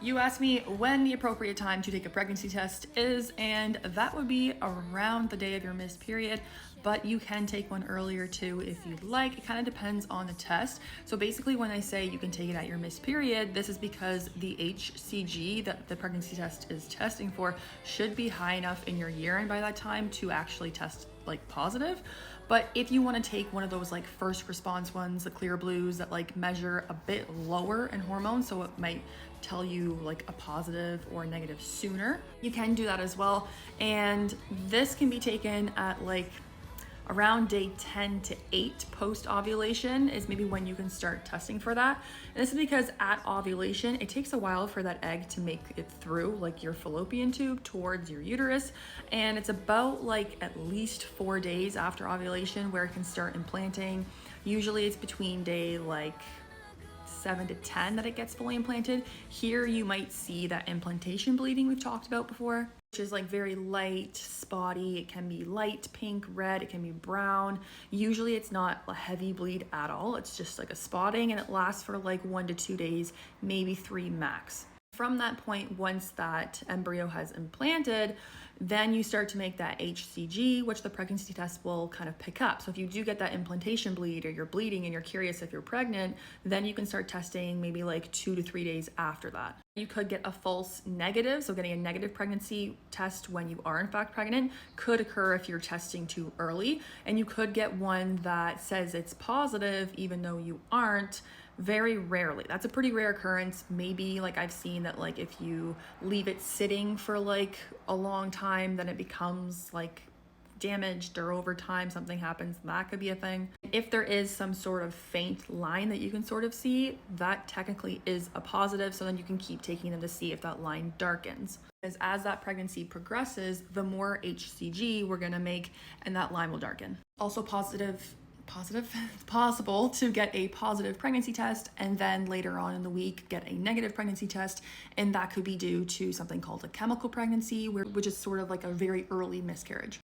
You asked me when the appropriate time to take a pregnancy test is, and that would be around the day of your missed period, but you can take one earlier too if you'd like. It kind of depends on the test. So basically when I say you can take it at your missed period, this is because the HCG that the pregnancy test is testing for should be high enough in your urine by that time to actually test like positive. But if you want to take one of those like first response ones, the clear blues that like measure a bit lower in hormones, so it might tell you like a positive or a negative sooner, you can do that as well. And this can be taken at like around day 10 to 8 post ovulation is maybe when you can start testing for that. And this is because at ovulation, it takes a while for that egg to make it through like your fallopian tube towards your uterus. And it's about like at least 4 days after ovulation where it can start implanting. Usually it's between day like 7 to 10 that it gets fully implanted. Here you might see that implantation bleeding we've talked about before, which is like very light, spotty. It can be light pink, red, it can be brown. Usually it's not a heavy bleed at all. It's just like a spotting, and it lasts for like 1 to 2 days, maybe 3 max. From that point, once that embryo has implanted, then you start to make that HCG, which the pregnancy test will kind of pick up. So if you do get that implantation bleed or you're bleeding and you're curious if you're pregnant, then you can start testing maybe like 2 to 3 days after that. You could get a false negative, so getting a negative pregnancy test when you are in fact pregnant could occur if you're testing too early, and you could get one that says it's positive even though you aren't. Very rarely. That's a pretty rare occurrence. Maybe like I've seen that like if you leave it sitting for like a long time, then it becomes like damaged, or over time something happens, that could be a thing. If there is some sort of faint line that you can sort of see, that technically is a positive, so then you can keep taking them to see if that line darkens. As that pregnancy progresses, the more HCG we're gonna make and that line will darken. Also it's possible to get a positive pregnancy test and then later on in the week get a negative pregnancy test, and that could be due to something called a chemical pregnancy, which is sort of like a very early miscarriage.